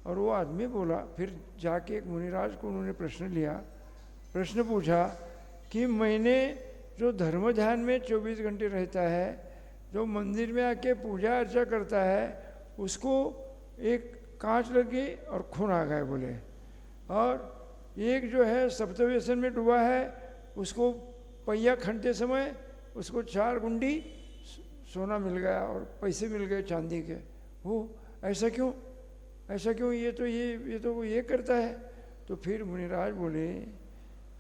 और वो आदमी बोला, फिर जाके एक मुनिराज को उन्होंने प्रश्न पूछा कि मैंने जो धर्म ध्यान में 24 घंटे रहता है, जो मंदिर में आके पूजा अर्चा करता है, उसको एक कांच लगी और खून आ गए बोले, और एक जो है सप्तव्यसन में डूबा है, उसको पहिया खनते समय उसको 4 गुंडी सोना मिल गया और पैसे मिल गए चांदी के। वो ऐसा क्यों, ये तो वो ये करता है। तो फिर मुनिराज बोले,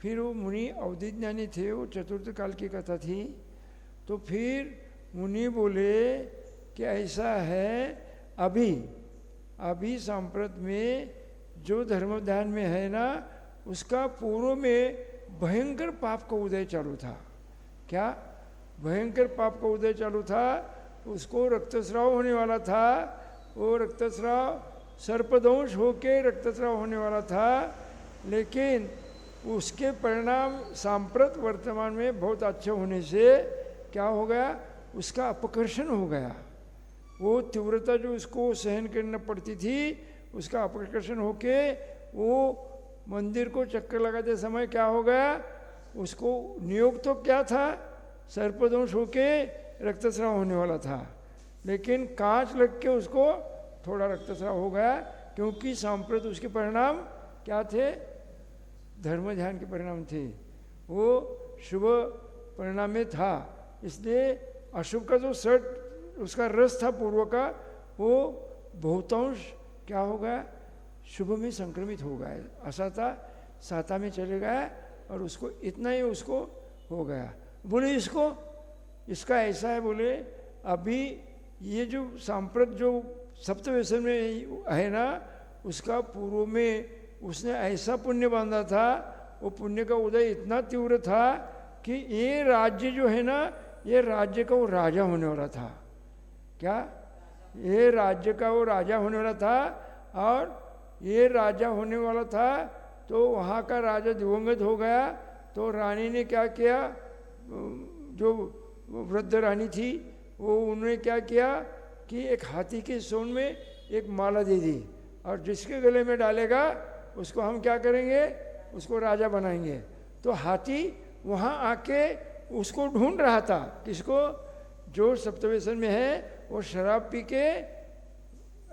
फिर वो मुनि अवधि ज्ञानी थे, वो चतुर्थ काल की कथा थी। तो फिर मुनि बोले कि ऐसा है, अभी सांप्रत में जो धर्म ध्यान में है ना, उसका पूर्व में भयंकर पाप का उदय चालू था। क्या भयंकर पाप का उदय चालू था? उसको रक्तस्राव होने वाला था। वो रक्तस्राव सर्पदंश होके रक्तस्राव होने वाला था, लेकिन उसके परिणाम सांप्रत वर्तमान में बहुत अच्छे होने से क्या हो गया, उसका अपकर्षण हो गया। वो तीव्रता जो उसको सहन करना पड़ती थी, उसका अपकर्षण होके वो मंदिर को चक्कर लगाते समय क्या हो गया, उसको नियोग तो क्या था, सर्पदंश होके रक्तस्राव होने वाला था, लेकिन कांच लग के उसको थोड़ा रक्तस्राव हो गया, क्योंकि सांप्रत उसके परिणाम क्या थे, धर्म ध्यान के परिणाम थे। वो शुभ परिणाम में था, इसलिए अशुभ का जो सट उसका रस था पूर्व का, वो बहुतांश क्या हो गया, शुभ में संक्रमित हो गया, असाता साता में चले गया, और उसको इतना ही उसको हो गया। बोले इसका ऐसा है, बोले अभी ये जो सांप्रत जो सप्तव्यसन में है ना, उसका पूर्व में उसने ऐसा पुण्य बांधा था, वो पुण्य का उदय इतना तीव्र था कि ये राज्य जो है ना, ये राज्य का वो राजा होने वाला था। क्या ये राज्य का वो राजा होने वाला था, और ये राजा होने वाला था तो वहाँ का राजा दिवंगत हो गया। तो रानी ने क्या किया, जो वृद्ध रानी थी, वो उन्होंने क्या किया कि एक हाथी के सोन में एक माला दे दी, और जिसके गले में डालेगा उसको हम क्या करेंगे, उसको राजा बनाएंगे। तो हाथी वहाँ आके उसको ढूंढ रहा था, किसको, जो सप्तव्यसन में है, वो शराब पी के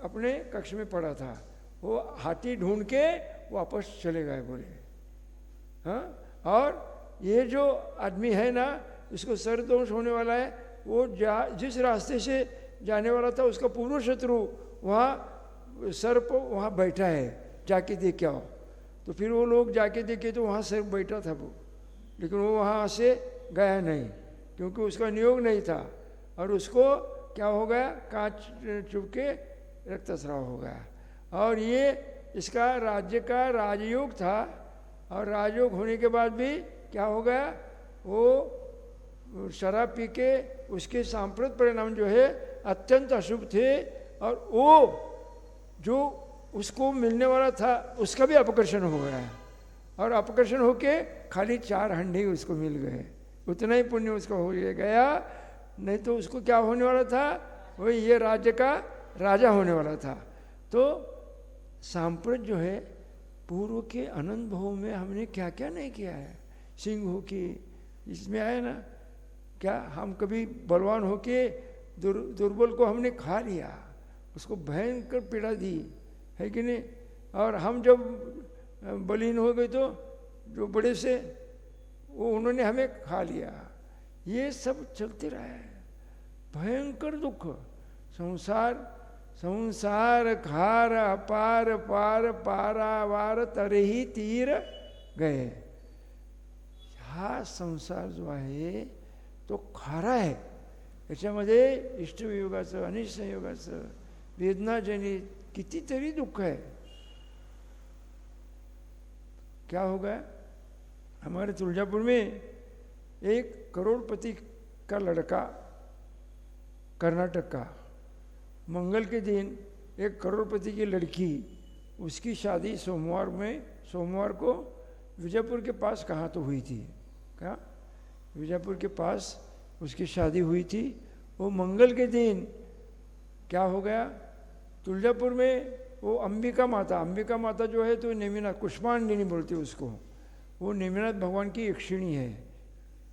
अपने कक्ष में पड़ा था, वो हाथी ढूंढ के वापस चले गए बोले। हाँ, और ये जो आदमी है ना, इसको सर्पदंश होने वाला है, वो जिस रास्ते से जाने वाला था, उसका पूर्व शत्रु वहाँ सर्प वहाँ बैठा है, जाके देख के आओ। तो फिर वो लोग जाके देखे तो वहाँ सर्प बैठा था वो, लेकिन वो वहाँ से गया नहीं, क्योंकि उसका नियोग नहीं था, और उसको क्या हो गया, कांच चुभ के रक्तस्राव हो गया। और ये इसका राज्य का राजयोग था, और राजयोग होने के बाद भी क्या हो गया, वो शराब पी के उसके सांप्रत परिणाम जो है अत्यंत अशुभ थे, और वो जो उसको मिलने वाला था उसका भी अपकर्षण हो गया, और अपकर्षण होके खाली 4 हंडे उसको मिल गए, उतना ही पुण्य उसका हो गया। नहीं तो उसको क्या होने वाला था, वही ये राज्य का राजा होने वाला था। तो सांप्रत जो है, पूर्व के अनंत भाव में हमने क्या क्या नहीं किया है, सिंह हो के इसमें आए ना, क्या हम कभी बलवान होके दुर्बल को हमने खा लिया, उसको भयंकर पीड़ा दी है कि नहीं। और हम जब बलीन हो गए तो जो बड़े से वो उन्होंने हमें खा लिया, ये सब चलते रहा है, भयंकर दुख। संसार खार अपार पार पारावार तरही तीर गए। हा संसार जो आहे तो खारा आहे, याच्यामध्ये इष्टवियोगाचं अनिष्ट संयोगाचं वेदनाजनित कितीतरी दुःख है। क्या हो गया, हमारे तुलजापुर में एक करोड़पति का लड़का, कर्नाटक का, मंगल के दिन एक करोड़पति की लड़की, उसकी शादी सोमवार को विजयपुर के पास कहाँ तो हुई थी, क्या विजयपुर के पास उसकी शादी हुई थी। वो मंगल के दिन क्या हो गया, तुलजापुर में वो अंबिका माता जो है तो नेमिनाथ, कुष्मांडिनी बोलते उसको, वो नेमिनाथ भगवान की यक्षिणी है।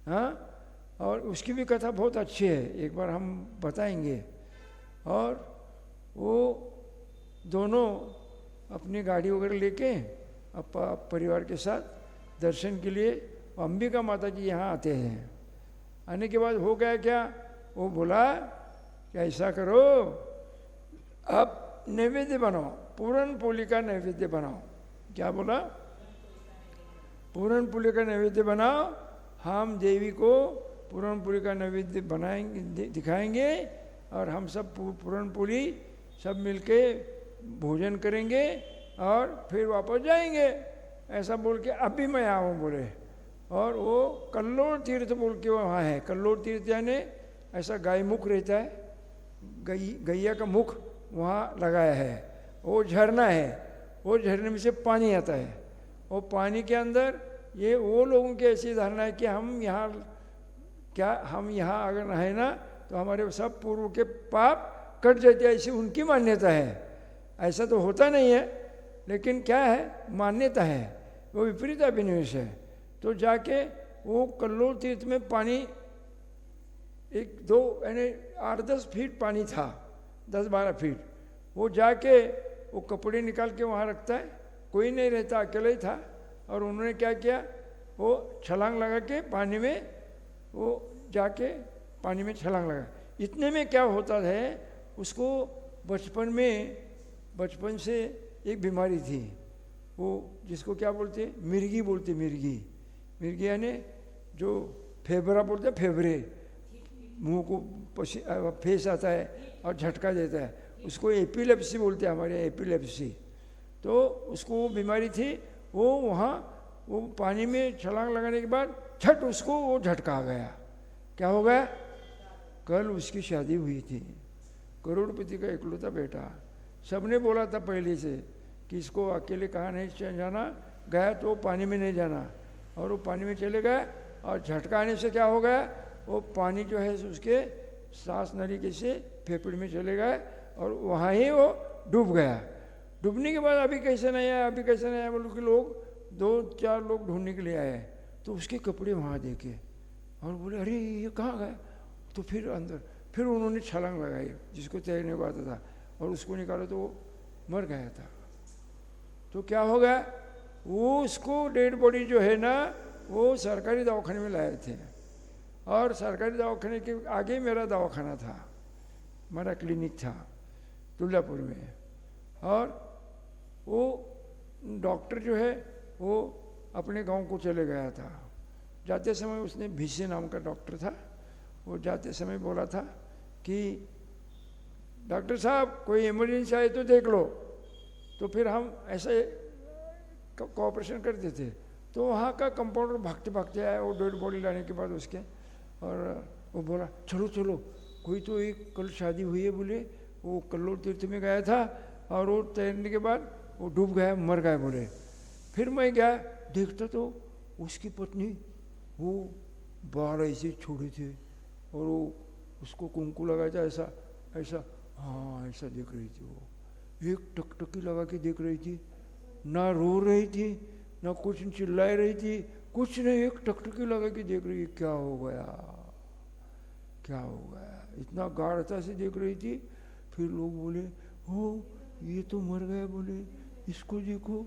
हाँ, और उसकी भी कथा बहुत अच्छी है, एक बार हम बताएंगे। और वो दोनों अपनी गाड़ी वगैरह लेके परिवार के साथ दर्शन के लिए अंबिका माता जी यहाँ आते हैं। आने के बाद हो गया क्या, वो बोला कि ऐसा करो, आप नैवेद्य बनाओ, पूरन पोली का नैवेद्य बनाओ। क्या बोला? पूरन पोली का नैवेद्य बनाओ, हम देवी को पूरन पोली का नैवेद्य बनाएंगे, दिखाएंगे, और हम सब पूरन पोली सब मिलके भोजन करेंगे और फिर वापस जाएंगे। ऐसा बोल के अभी मैं आऊँ बोले। और वो कल्लोर तीर्थ बोल के वहाँ है। कल्लोर तीर्थ यानी ऐसा गाय मुख रहता है, गैया का मुख वहाँ लगाया है। वो झरना है, वो झरने में से पानी आता है। वो पानी के अंदर ये वो लोगों की ऐसी धारणा है कि हम यहाँ अगर नहाए ना तो हमारे सब पूर्व के पाप कट जाते हैं, ऐसी उनकी मान्यता है। ऐसा तो होता नहीं है, लेकिन क्या है, मान्यता है, वो विपरीत अभिनिवेश है। तो जाके वो कल्लोल तीर्थ में पानी 1-2 यानी 8-10 फीट पानी था, 10-12 फीट। वो जाके वो कपड़े निकाल के वहाँ रखता है, कोई नहीं रहता, अकेला ही था। और उन्होंने क्या किया, वो छलांग लगा के पानी में, वो जाके पानी में छलांग लगा। इतने में क्या होता है, उसको बचपन से एक बीमारी थी, वो जिसको क्या बोलते, मिर्गी बोलते, मिर्गी यानी जो फेबरा बोलते, फेबरे, मुंह को फेस आता है और झटका देता है, उसको एपिलेप्सी बोलते हैं हमारे यहाँ, एपिलेप्सी। तो उसको वो बीमारी थी। वो वहाँ वो पानी में छलांग लगाने के बाद झट उसको वो झटका आ गया। क्या हो गया? कल उसकी शादी हुई थी, करोड़पति का इकलौता बेटा। सबने बोला था पहले से कि इसको अकेले कहाँ नहीं जाना, गया तो पानी में नहीं जाना, और वो पानी में चले गए। और झटका आने से क्या हो गया, वो पानी जो है उसके सांस नली के से फेफड़े में चले गए और वहाँ ही वो डूब गया। डूबने के बाद अभी कैसे नहीं आया बोलो कि लोग 2-4 लोग ढूंढने के लिए आए, तो उसके कपड़े वहाँ देखे और बोले अरे ये कहाँ गया। तो फिर अंदर फिर उन्होंने छलांग लगाई, जिसको तैरने को आता था, और उसको निकाला तो वो मर गया था। तो क्या हो गया, वो उसको डेड बॉडी जो है ना, वो सरकारी दवाखाने में लाए थे। और सरकारी दवाखाने के आगे मेरा दवाखाना था, मेरा क्लिनिक था दुर्गापुर में। और वो डॉक्टर जो है वो अपने गांव को चले गया था। जाते समय उसने भिसे नाम का डॉक्टर था, वो जाते समय बोला था कि डॉक्टर साहब कोई इमरजेंसी आए तो देख लो। तो फिर हम ऐसे कोऑपरेशन करते थे। तो वहाँ का कंपाउंडर भागते आया वो डेड बॉडी लाने के बाद उसके, और वो बोला चलो कोई तो एक कल शादी हुई है बोले, वो कल्लोल तीर्थ में गया था और वो तैरने के बाद वो डूब गया, मर गया बोले। फिर मैं गया, देखता तो उसकी पत्नी वो बाल ऐसे छोड़े थे और वो उसको कुंकू लगा था, ऐसा हाँ ऐसा देख रही थी। वो एक टकटकी लगा के देख रही थी, ना रो रही थी ना कुछ चिल्ला रही थी, कुछ नहीं, एक टकटकी लगा के देख रही है। क्या हो गया, इतना गाढ़ता से देख रही थी। फिर लोग बोले हो ये तो मर गया बोले, इसको देखो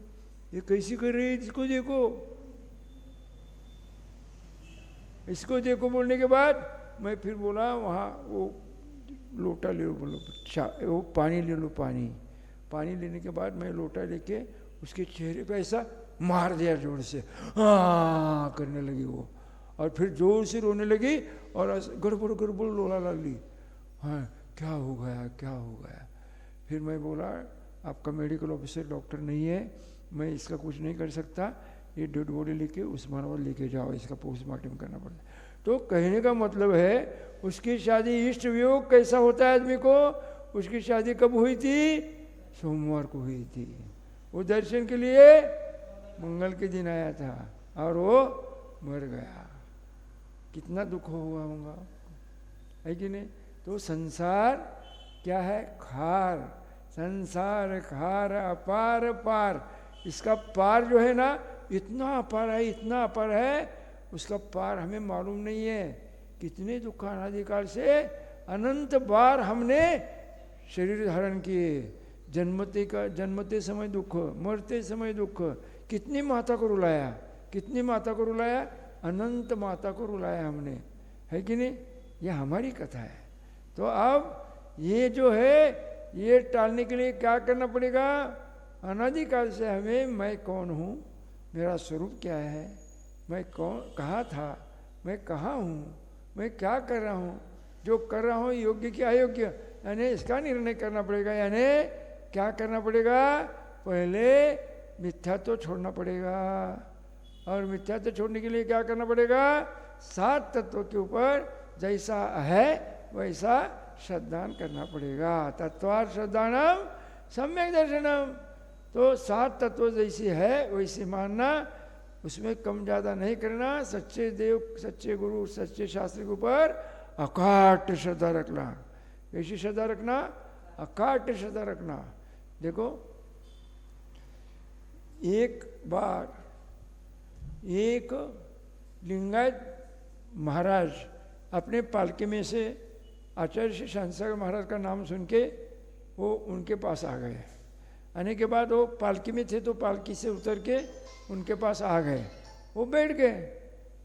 ये कैसी कर रही है, इसको देखो बोलने के बाद मैं फिर बोला वहाँ वो लोटा ले लो, बोलो वो पानी ले लो। पानी लेने के बाद मैं लोटा लेके उसके चेहरे पे ऐसा मार दिया जोर से, हाँ करने लगी वो, और फिर जोर से रोने लगी और गड़बड़ लोला लगी। हाँ क्या हो गया। फिर मैं बोला आपका मेडिकल ऑफिसर डॉक्टर नहीं है, मैं इसका कुछ नहीं कर सकता, ये डेड बॉडी लेके उस्मानाबाद लेके जाओ, इसका पोस्टमार्टम करना पड़ता। तो कहने का मतलब है उसकी शादी इष्ट वियोग कैसा होता है आदमी को, उसकी शादी कब हुई थी, सोमवार को हुई थी। वो दर्शन के लिए मंगल के दिन आया था और वो मर गया। कितना दुख हुआ होगा, है कि नहीं। तो संसार क्या है, खार, संसार खार अपार पार। इसका पार जो है ना इतना अपार है, इतना अपार है, उसका पार हमें मालूम नहीं है। कितने दुख अनादिकाल से अनंत बार हमने शरीर धारण किए। जन्मते समय दुख, मरते समय दुख, कितनी माता को रुलाया, कितनी माता को रुलाया, अनंत माता को रुलाया हमने, है कि नहीं? यह हमारी कथा है। तो अब ये जो है ये टालने के लिए क्या करना पड़ेगा? अनादिकाल से हमें मैं कौन हूँ, मेरा स्वरूप क्या है, मैं कौन कहाँ था, मैं कहाँ हूँ, मैं क्या कर रहा हूँ, जो कर रहा हूँ योग्य कि अयोग्य, यानी इसका निर्णय करना पड़ेगा। यानी क्या करना पड़ेगा? पहले मिथ्या तो छोड़ना पड़ेगा। और मिथ्या तो छोड़ने के लिए क्या करना पड़ेगा? 7 तत्वों के ऊपर जैसा है वैसा श्रद्धान करना पड़ेगा। तत्वार श्रद्धानम सम्यक दर्शनम। तो 7 तत्व जैसी है वैसे मानना, उसमें कम ज़्यादा नहीं करना। सच्चे देव, सच्चे गुरु, सच्चे शास्त्र के ऊपर अकाट श्रद्धा रखना। कैसी श्रद्धा रखना? अकाट श्रद्धा रखना। देखो एक बार एक लिंगायत महाराज अपने पालकी में से आचार्य श्री शांतिसागर महाराज का नाम सुन के वो उनके पास आ गए। आने के बाद वो पालकी में थे तो पालकी से उतर के उनके पास आ गए। वो बैठ गए,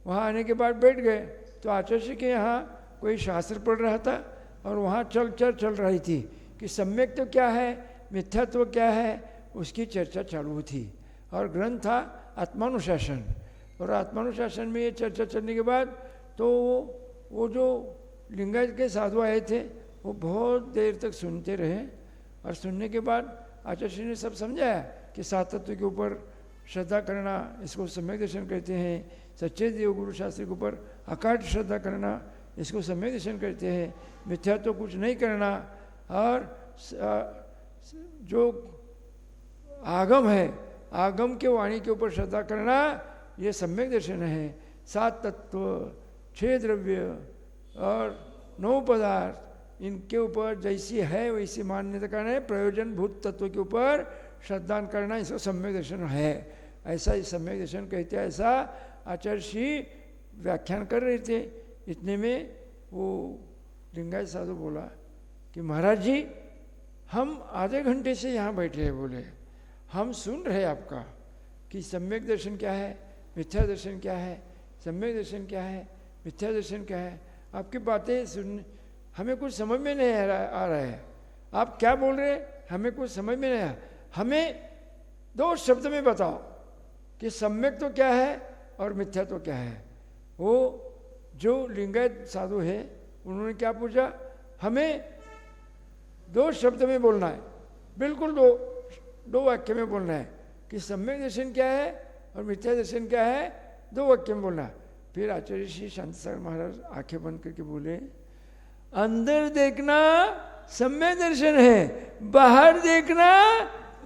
वहाँ आने के बाद बैठ गए तो आचार्य श्री के यहाँ कोई शास्त्र पढ़ रहा था और वहाँ चल रही थी कि सम्यक तो क्या है, मिथ्यात्व क्या है, उसकी चर्चा चालू थी। और ग्रंथ था आत्मानुशासन। और आत्मानुशासन में ये चर्चा चलने के बाद तो वो जो लिंगायत के साधु आए थे वो बहुत देर तक सुनते रहे। और सुनने के बाद आचार्य ने सब समझाया कि 7 तत्व के ऊपर श्रद्धा करना, इसको सम्यक दर्शन कहते हैं। सच्चे देव गुरु शास्त्र के ऊपर अकाट श्रद्धा करना, इसको सम्यक दर्शन कहते हैं। मिथ्या तो कुछ नहीं करना। और जो आगम है, आगम के वाणी के ऊपर श्रद्धा करना, ये सम्यक दर्शन है। 7 तत्व, 6 द्रव्य और 9 पदार्थ, इनके ऊपर जैसी है वैसी मान्यता करना है। प्रयोजन भूत तत्व के ऊपर श्रद्धान करना, इसको सम्यक दर्शन है। ऐसा ही सम्यक दर्शन कहते हैं। ऐसा आचार्य श्री व्याख्यान कर रहे थे। इतने में वो लिंगायत साधु बोला कि महाराज जी हम आधे घंटे से यहाँ बैठे हैं, बोले हम सुन रहे आपका कि सम्यक दर्शन क्या है, मिथ्या दर्शन क्या है, सम्यक दर्शन क्या है, मिथ्या दर्शन क्या है। आपकी बातें सुन हमें कुछ समझ में नहीं आ रहा है। आप क्या बोल रहे हैं हमें कुछ समझ में नहीं आया। हमें 2 शब्द में बताओ कि सम्यक तो क्या है और मिथ्या तो क्या है। वो जो लिंगायत साधु है उन्होंने क्या पूछा? हमें 2 शब्द में बोलना है, बिल्कुल 2 वाक्य में बोलना है कि सम्यक दर्शन क्या है और मिथ्या दर्शन क्या है, 2 वाक्य में बोलना। फिर आचार्य श्री शांतिसागर महाराज आंखें बंद करके बोले, अंदर देखना सम्यक दर्शन है, बाहर देखना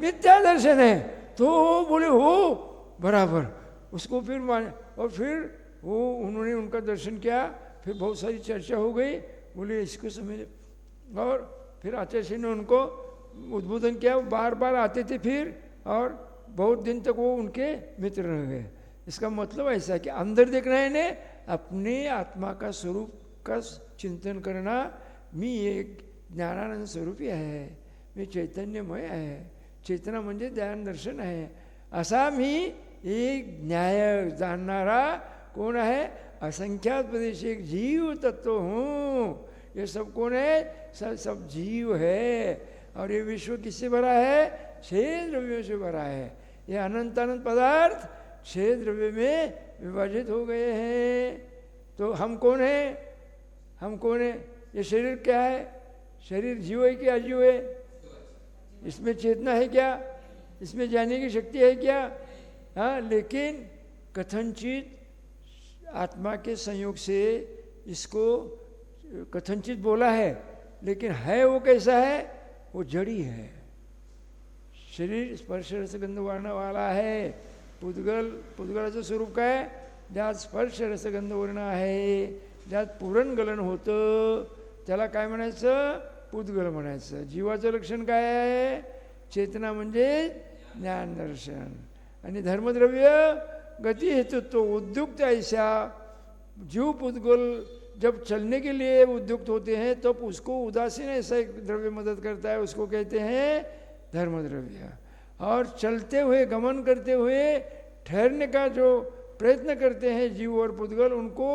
मिथ्या दर्शन है। तो बोले हो बराबर, उसको फिर माने। और फिर वो उन्होंने उनका दर्शन किया। फिर बहुत सारी चर्चा हो गई। बोले इसको समझ। और फिर आचार्य श्री ने उनको उद्बोधन किया। बार बार आते थे फिर, और बहुत दिन तक वो उनके मित्र रह गए। इसका मतलब ऐसा है कि अंदर देखना है ने अपने आत्मा का स्वरूप का चिंतन करना। मी एक ज्ञानानंद स्वरूपी आहे, मी चैतन्यमय आहे, चेतना म्हणजे ज्ञान दर्शन आहे, असा मी एक न्याय जाणणारा कोण आहे? असंख्यात प्रदेश एक जीव तत्व हूँ। ये सब कौन है? सब जीव है। और ये विश्व किससे भरा है? 6 द्रव्यों से भरा है। ये अनंत अनंत पदार्थ 6 द्रव्य में विभाजित हो गए हैं। तो हम कौन है? हम कौन है? ये शरीर क्या है? शरीर जीव है कि अजीव है? इसमें चेतना है क्या? इसमें जानने की शक्ति है क्या? हाँ, लेकिन कथनचित आत्मा के संयोग से इसको कथनचित बोला है, लेकिन है वो कैसा है? वो जड़ी है। शरीर स्पर्श रस गंध वर्ण वाला है। पुद्गलाचं स्वरूप काय? ज्यात स्पर्श रस गंध वर्ण आहे, ज्यात पुरण गलन होतं त्याला काय म्हणायचं? पुद्गल म्हणायचं. जीवाचं लक्षण काय आहे? चेतना म्हणजे ज्ञान दर्शन. आणि धर्मद्रव्य गति हेतुत्व उद्युक्त ऐसा. जीव पुद्गल जब चलने के लिए उद्युक्त होते हैं तब उसको उदासीन ऐसा एक द्रव्य मदद करता है, उसको कहते हैं धर्मद्रव्य. और चलते हुए गमन करते हुए ठहरने का जो प्रयत्न करते हैं जीव और पुद्गल, उनको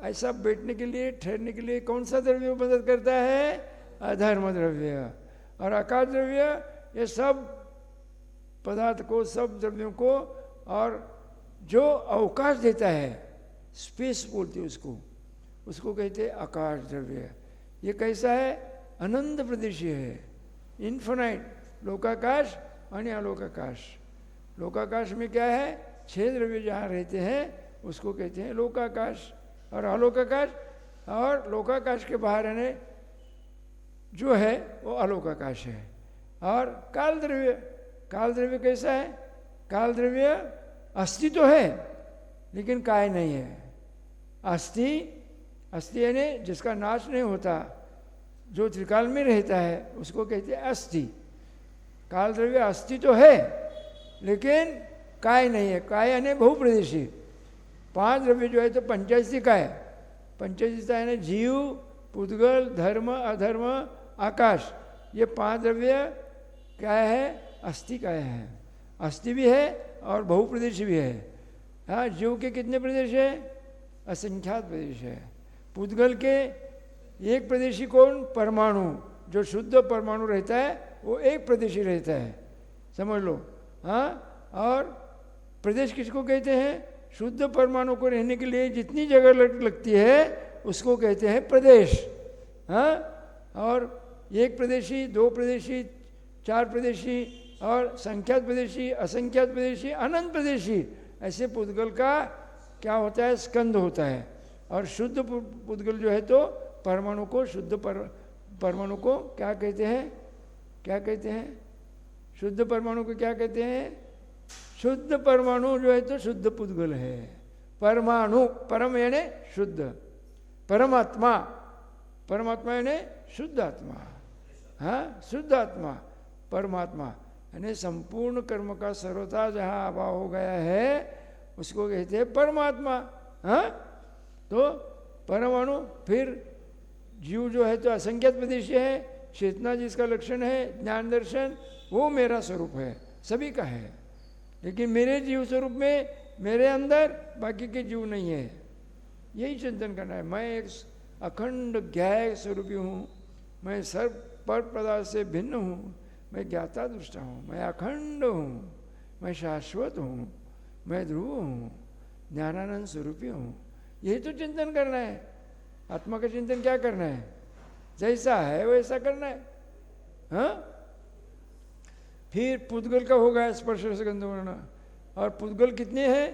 ऐसा बैठने के लिए ठहरने के लिए कौन सा द्रव्य मदद करता है? अधर्म द्रव्य. और आकाश द्रव्य ये सब पदार्थ को, सब द्रव्यों को, और जो अवकाश देता है, स्पेस बोलते हैं उसको कहते हैं आकाश द्रव्य. ये कैसा है? अनंत प्रदेशीय है, इन्फिनाइट. लोकाकाश और अलोकाकाश. लोकाकाश में क्या है? 6 द्रव्य जहाँ रहते हैं उसको कहते हैं लोकाकाश. और अलोकाकाश, और लोकाकाश के बाहर है जो है वो अलोकाकाश है. और काल द्रव्य. काल द्रव्य कैसा है? काल द्रव्य अस्थि तो है लेकिन काय नहीं है. अस्थि यानी जिसका नाश नहीं होता, जो त्रिकाल में रहता है उसको कहते हैं अस्थि. काल द्रव्य अस्थि तो है लेकिन काय नहीं है. काय यानी बहुप्रदेशी. 5 द्रव्य जो है तो पंचायती काय. पंचायतीता है ना, जीव, पुद्गल, धर्म, अधर्म, आकाश. ये 5 द्रव्य क्या है? अस्थि काय है. अस्थि भी है और बहुप्रदेशी भी है. हाँ, जीव के कितने प्रदेश है? असंख्यात प्रदेश है. पुद्गल के एक प्रदेशी कौन? परमाणु. जो शुद्ध परमाणु रहता है वो एक प्रदेशी रहता है, समझ लो. हाँ, और प्रदेश किसको कहते हैं? शुद्ध परमाणु को रहने के लिए जितनी जगह लगती है उसको कहते हैं प्रदेश. हाँ, और एक प्रदेशी, 2 प्रदेशी, 4 प्रदेशी, और संख्यात प्रदेशी, असंख्यात प्रदेशी, अनंत प्रदेशी. ऐसे पुद्गल का क्या होता है? स्कंद होता है. और शुद्ध पुद्गल जो है तो परमाणु को, शुद्ध परमाणु को क्या कहते हैं? क्या कहते हैं? शुद्ध परमाणु को क्या कहते हैं? शुद्ध परमाणु जो है तो शुद्ध पुद्गल है. परमाणु, परम यानी शुद्ध, परमात्मा. परमात्मा यानी शुद्ध आत्मा. हाँ, शुद्ध आत्मा, परमात्मा. यानी संपूर्ण कर्म का सर्वथा जहाँ अभाव हो गया है उसको कहते हैं परमात्मा. हाँ, तो परमाणु. फिर जीव जो है तो असंख्यात प्रदेशी है. चेतना जिसका लक्षण है ज्ञान दर्शन, वो मेरा स्वरूप है, सभी का है. लेकिन मेरे जीव स्वरूप में, मेरे अंदर बाकी के जीव नहीं है. यही चिंतन करना है. मैं एक अखंड ज्ञाय स्वरूपी हूँ. मैं सर्व पर पदार्थ से भिन्न हूँ. मैं ज्ञाता दृष्टा हूँ. मैं अखंड हूँ. मैं शाश्वत हूँ. मैं ध्रुव हूँ. ज्ञानानंद स्वरूपी हूँ. यही तो चिंतन करना है. आत्मा का चिंतन क्या करना है? जैसा है वैसा करना है. हाँ, फिर पुद्गल का होगा स्पर्श रसगंध वर्ण. और पुद्गल कितने हैं?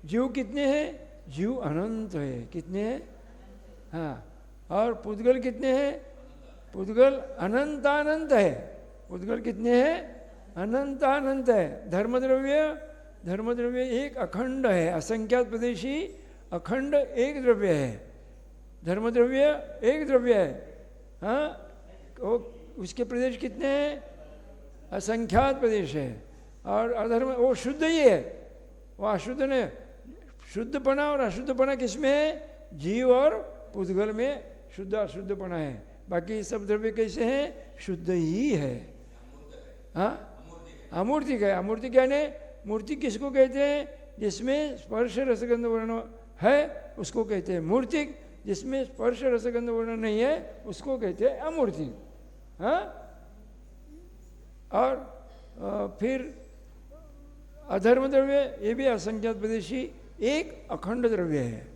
जीव कितने हैं? जीव अनंत है. कितने हैं? हाँ, और पुद्गल कितने हैं? पुद्गल अनंतानंत है. पुद्गल कितने हैं? अनंतानंत है. धर्मद्रव्य एक अखंड है, असंख्यात प्रदेशी अखंड एक द्रव्य है. धर्मद्रव्य एक द्रव्य है. हाँ, उसके प्रदेश कितने हैं? असंख्यात प्रदेश है. और अधर्म वो शुद्ध ही है, वो अशुद्ध नहीं. शुद्धपना और अशुद्धपना किसमें है? जीव और पुद्गल में शुद्ध अशुद्धपना है. बाकी सब द्रव्य कैसे हैं? शुद्ध ही है. हाँ, अमूर्तिक है. अमूर्तिक यानी मूर्ति किसको कहते हैं? जिसमें स्पर्श रसगंध वर्ण है उसको कहते हैं मूर्तिक. जिसमें स्पर्श रसगंध वर्ण नहीं है उसको कहते हैं अमूर्तिक. हाँ, और फिर अधर्म द्रव्य ये भी असंख्यात प्रदेशी एक अखंड द्रव्य है.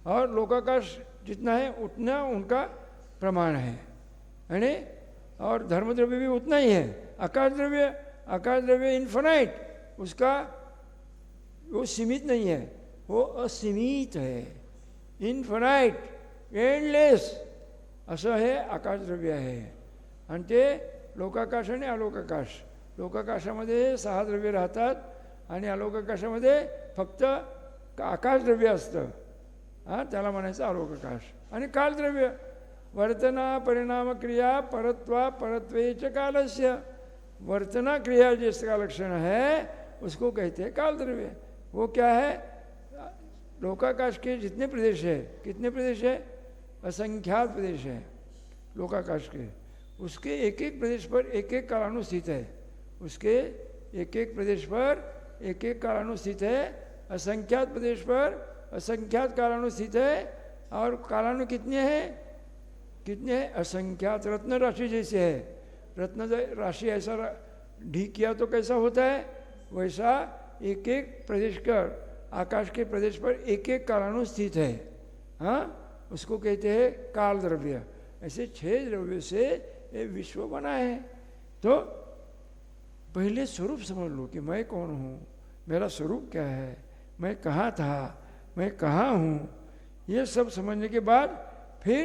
और लोकाकाश जितना है उतना उनका प्रमाण है. यानी और धर्म द्रव्य भी उतना ही है. आकाश द्रव्य इन्फिनाइट, उसका वो सीमित नहीं है, वो असीमित है. इन्फिनाइट, एंडलेस असं हे आकाश द्रव्य आहे. आणि ते लोकाकाश आणि अलोकाकाश. लोकाकाशामध्ये 6 द्रव्य राहतात आणि अलोकाकाशामध्ये फक्त आकाश द्रव्य असतं. हां, त्याला म्हणायचं अलोकाकाश. आणि कालद्रव्य वर्तना परिणाम क्रिया परत्वा परत्वे च कालस्य। वर्तना क्रिया जिसका लक्षण है उसको कहते हैं काल द्रव्य। वो क्या है? लोकाकाश के जितने प्रदेश है, कितने प्रदेश है? असंख्यात प्रदेश है लोकाकाश के। उसके एक एक प्रदेश पर एक एक कालानु स्थित है। उसके एक एक प्रदेश पर एक एक कालानु स्थित है। असंख्यात प्रदेश पर असंख्यात कालानु स्थित है। और कालानु कितने हैं? कितने हैं? असंख्यात। रत्न राशि जैसे है, रत्न राशि ऐसा ढी किया तो कैसा होता है, वैसा एक एक प्रदेश कर आकाश के प्रदेश पर एक एक कालानु स्थित है। हाँ, उसको कहते हैं काल द्रव्य। ऐसे 6 द्रव्य से ये विश्व बना है। तो पहले स्वरूप समझ लो कि मैं कौन हूँ, मेरा स्वरूप क्या है, मैं कहाँ था, मैं कहाँ हूँ। ये सब समझने के बाद फिर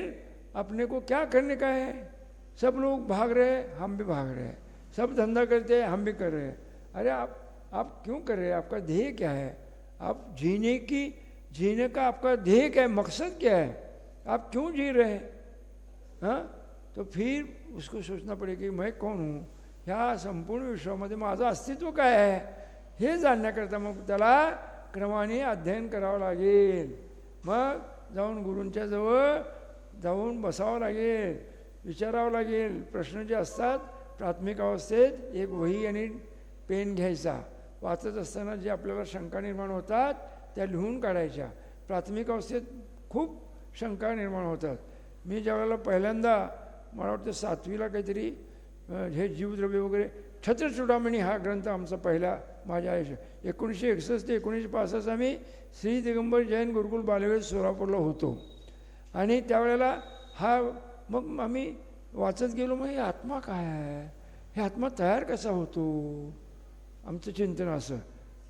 अपने को क्या करने का है। सब लोग भाग रहे हैं, हम भी भाग रहे हैं। सब धंधा करते हैं, हम भी कर रहे हैं। अरे आप क्यों कर रहे हैं? आपका ध्येय क्या है? आप जीने का आपका ध्येय क्या है, मकसद क्या है, आप क्यों जी रहे हैं? हाँ, तो फिर उसको सोचना पड़ेगा कि मैं कौन हूँ, ह्या संपूर्ण विश्वामध्ये माझं अस्तित्व काय आहे हे जाणण्याकरता मग त्याला क्रमाने अध्ययन करावं लागेल. मग जाऊन गुरूंच्या जवळ जाऊन बसावं लागेल, विचारावं लागेल. प्रश्न जे असतात प्राथमिक अवस्थेत एक वही आणि पेन घ्यायचा, वाचत असताना जे आपल्याला शंका निर्माण होतात त्या लिहून काढायच्या. प्राथमिक अवस्थेत खूप शंका निर्माण होतात. मी ज्यावेळेला पहिल्यांदा मला वाटतं 7वीला काहीतरी हे जीवद्रव्य वगैरे छत्रचूडामणी हा ग्रंथ आमचा पहिला माझ्या आयुष्य 1961 ते 1965 आम्ही श्री दिगंबर जैन गुरुकुल बालेवाडी सोलापूरला होतो. आणि त्यावेळेला हा मग आम्ही वाचत गेलो. मग हे आत्मा काय आहे, हे आत्मा तयार कसा होतो, आमचं चिंतन असं,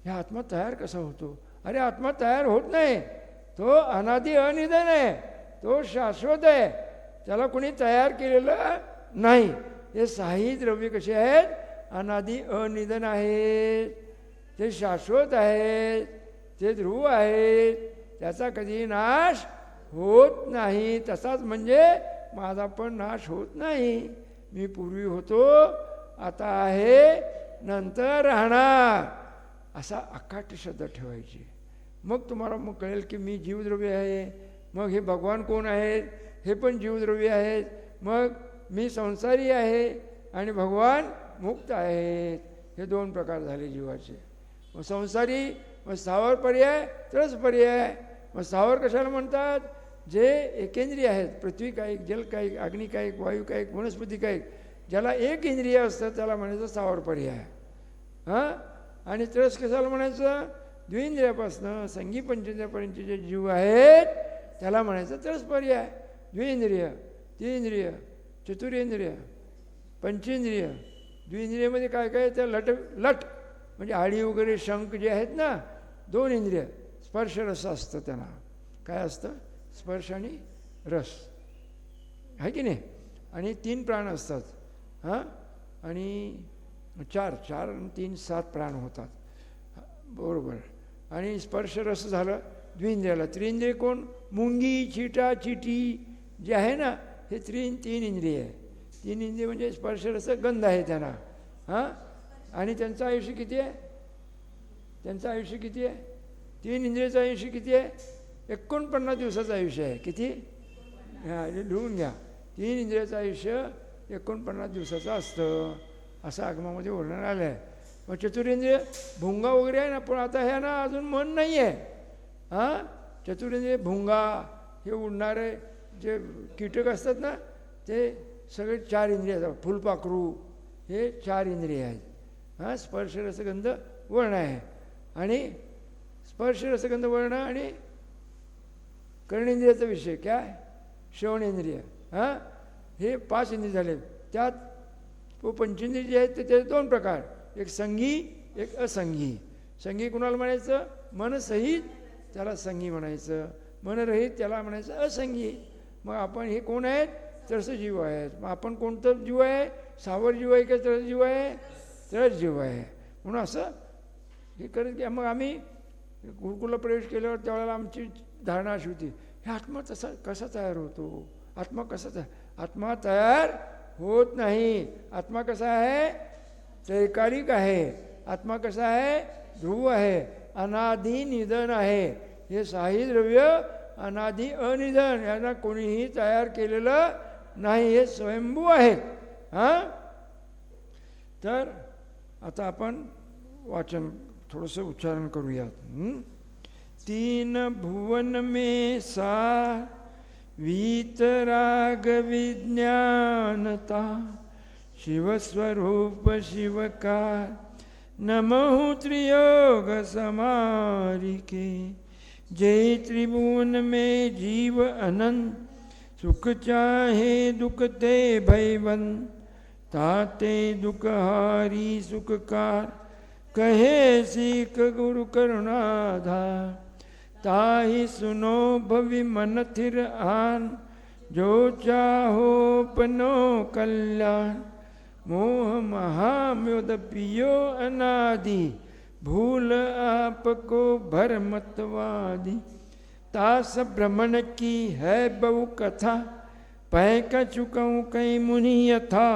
हे आत्मा तयार कसा होतो. अरे आत्मा तयार होत नाही, तो अनादि अनिधन आहे, तो शाश्वत आहे, त्याला कोणी तयार केलेलं नाही. हे 6 द्रव्य कसे आहेत, अनादि अनिधन आहेत, ते शाश्वत आहेत, ते ध्रुव आहेत, त्याचा कधी नाश होत नाही. तसाच म्हणजे माझा पण नाश होत नाही. मी पूर्वी होतो, आता आहे, नंतर राहणार, असा अकाट शब्द ठेवायचे. मग तुम्हाला मग कळेल की मी जीवद्रव्य आहे. मग हे भगवान कोण आहेत, हे पण जीवद्रव्य आहेत. मग मी संसारी आहे आणि भगवान मुक्त आहेत. हे 2 प्रकार झाले जीवाचे. मग संसारी, मग स्थावर पर्याय, त्रस पर्याय. मग स्थावर कशाला म्हणतात, जे एकेंद्रिय आहेत, पृथ्वी कायिक, जल कायिक, अग्नी कायिक, वायू कायिक, वनस्पती कायिक, ज्याला एक इंद्रिय असतं त्याला म्हणायचं स्थावर पर्याय. हां, आणि त्रस कशाला म्हणायचं, द्विंद्रियापासनं संगी पंचेंद्रियापर्यंतचे जे जीव आहेत त्याला म्हणायचं त्रस पर्याय. द्विंद्रिय, तींद्रिय, चतुरेंद्रिय, पंचेंद्रिय. द्विंद्रियमध्ये काय काय, त्या लट म्हणजे आळी वगैरे शंख जे आहेत ना, 2 इंद्रिय. स्पर्श रस असतं, त्यांना काय असतं, स्पर्श आणि रस आहे की नाही. आणि 3 प्राण असतात. हां, आणि 4 आणि 3 7 प्राण होतात, बरोबर. आणि स्पर्श रस झालं द्विंद्रियाला. त्रिंद्रिय कोण, मुंगी, चिटा, चिटी जे आहे ना, हे 3 इंद्रिय आहे. 3 इंद्रिय म्हणजे स्पर्श रस गंध आहे त्यांना. हां, आणि त्यांचं आयुष्य किती आहे, त्यांचं आयुष्य किती आहे, 3 इंद्रियाचं आयुष्य किती आहे, 49 दिवसाचं आयुष्य आहे. किती, हां लिहून घ्या. 3 इंद्रियाचं आयुष्य 49 दिवसाचं असतं, असं आगमामध्ये वर्णन आलं आहे. मग चतुरेंद्रिय भुंगा वगैरे आहे ना, पण आता ह्या ना अजून मन नाही आहे. हां, चतुरेंद्रिय भुंगा, हे उडणारे जे कीटक असतात ना, ते सगळे 4 इंद्रिय आहेत. फुलपाखरू, हे 4 इंद्रिय आहेत. हां, स्पर्श रसगंध वर्ण आहे. आणि स्पर्श रसगंध वर्ण आणि कर्णेंद्रियाचा विषय काय, श्रवणेंद्रिय. हां, हे 5 इंद्रिय झाले. त्यात पंचेंद्रिय जे आहेत ते त्याचे 2 प्रकार, एक संगी, एक असंगी. संगी कुणाला म्हणायचं, मनसहित त्याला संगी म्हणायचं, मनरहित त्याला म्हणायचं असंगी. मग आपण हे कोण आहेत, त्रस जीव आहेत. मग आपण कोणतं जीव आहे, सावर जीव आहे का त्रस जीव आहे, त्रस जीव आहे. म्हणून असं हे करत की मग आम्ही गुरुकुलला प्रवेश केल्यावर त्यावेळेला आमची धारणा अशी होती, हे आत्मा तसा कसा तयार होतो, आत्मा कसा आत्मा तयार होत नाही. आत्मा कसा आहे? त्रैकालिक आहे. आत्मा कसा आहे? ध्रुव आहे, अनादि निधन आहे. हे साही द्रव्य अनादि अनिधन, यांना कोणीही तयार केलेलं नाही, हे स्वयंभू आहेत. हां, तर आता आपण वाचन थोडंसं उच्चारण करूयात. तीन भुवन में सार वीतराग विज्ञानता शिवस्वरूप शिवकार नमहु त्रियोग समारिके जय त्रिभुवन में जीव अनंत सुख चाहे दुख ते भयवन ताते दुख हारी सुखकार कहे सीख गुरु करुणाधार ताहि सुनो भवि मन थिर आन जो चाहो पनो कल्याण मोह महाम्योद पियो अनादि भूल आपको भर मतवादी तास भ्रमण की है बहु कथा पै का चुकाऊं कई मुनि यथा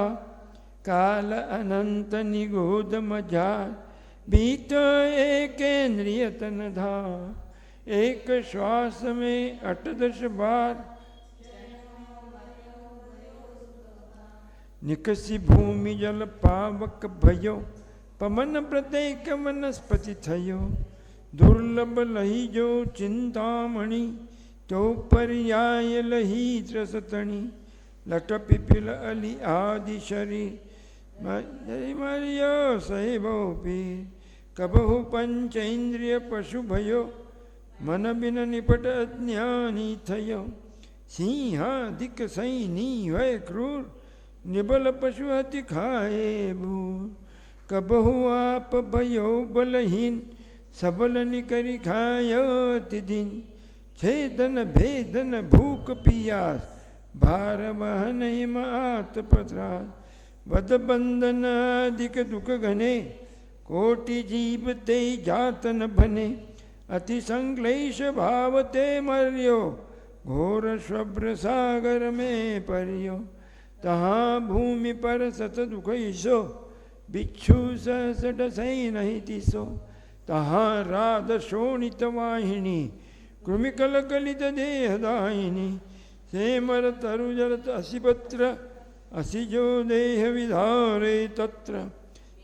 काल अनंत निगोद मजार बीत एक इंद्रिय तन धार एक श्वास में 8-10 बार निकसी भूमि जल पावक भयो पवन प्रत्येक वनस्पति थयो दुर्लभ लही जो चिंतामणि तो पर्याय लही त्रसतणी लट पिपिल अली आदि शरीर मरियो सहेबो पीर कबहु पंचेन्द्रिय पशु भयो मन बिन निपट अज्ञानी थयो सिंहादिक सैनी वै क्रूर निबल पशु अति खाए भूर कबहु आप भयो बलहीन सबल निकरी खायो दिन छेदन भेदन भूख पियास भार वहन हिमात पत्रास वध बंधन अधिक दुख घने कोटि जीव ते जातन बने अति संक्लेश भाव ते मर्यो घोर शुभ्र सागर में परियो तहाँ भूमि पर सत दुख ईसो बिच्छू सहस डसई नहीं तीसो तहाँ राध शोणित वाहिनी कृमिकल कलित देहदायिनी सेमर तरुजरत असिपत्र असि जो देह विधारे तत्र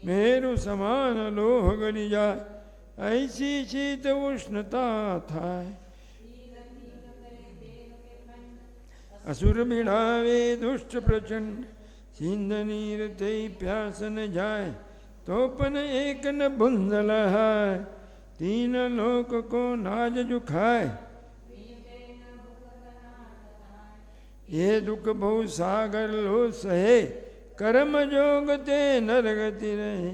मेरु समान लोह गली जाय ऐसी शीत उष्णता थाय असुर भिड़ावे दुष्ट प्रचंड सिंध नीर ते प्यास न जाय तोपन एक न बुंदल है तीन लोक को नाज जुखाए ये दुख बहु सागर लो सहे कर्म जोग ते नरगति रहे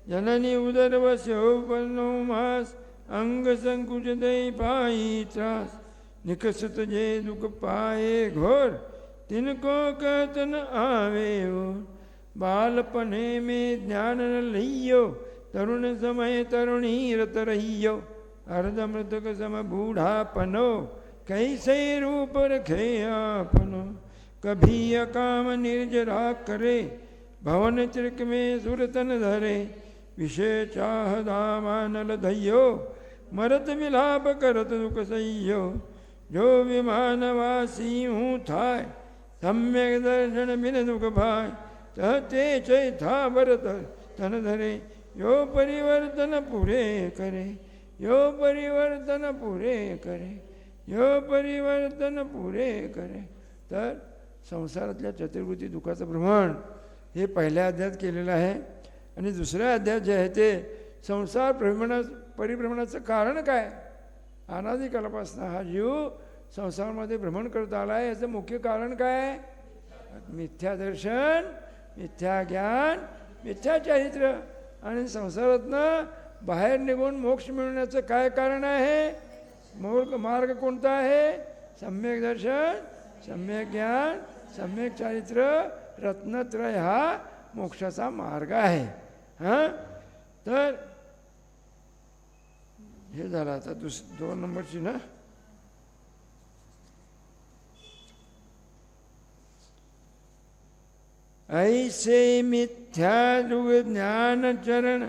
जननी उदर वस्यो पन्नो मास अंग संकुच दे पाई त्रास निकसत जे दुख पाए घोर तिनको कहतन आवे और बालपने में ज्ञान न लियो तरुण समय तरुणी रत रहियो अर्धमृतक सम बूढ़ापनो कैसे रूप रखे आपनो कभी अकाम निर्जरा करे भवन त्रिक में सुरतन धरे विषय चाह दामानल धैयो मरत मिलाप करत दुख सहियो जो विमानवासी हूँ थाय सम्यक दर्शन बिन दुख भाय कहते चय था भरत तन धरे यो परिवर्तन पूरे करे यो परिवर्तन पूरे करे यो परिवर्तन पूरे करे. तर संसारातल्या चतुर्भुती दुःखाचं भ्रमण हे पहिल्या अध्यायात केलेलं आहे. आणि दुसऱ्या अध्यायात जे आहे ते संसार परिभ्रमणाचं कारण काय. अनादिकालापासून हा जीव संसारामध्ये भ्रमण करत आला आहे. याचं मुख्य कारण काय. मिथ्या दर्शन, मिथ्या ज्ञान, मिथ्या चारित्र्य. आणि संसारातनं बाहेर निघून मोक्ष मिळवण्याचं काय कारण आहे. मार्ग कोणता आहे. सम्यक दर्शन, सम्यक ज्ञान, सम्यक चारित्र्य, रत्नत्रय हा मोक्षाचा मार्ग आहे. हां, तर हे झालं. आता 2 नंबरची ना ऐसे मिथ्या दुग ज्ञान चरण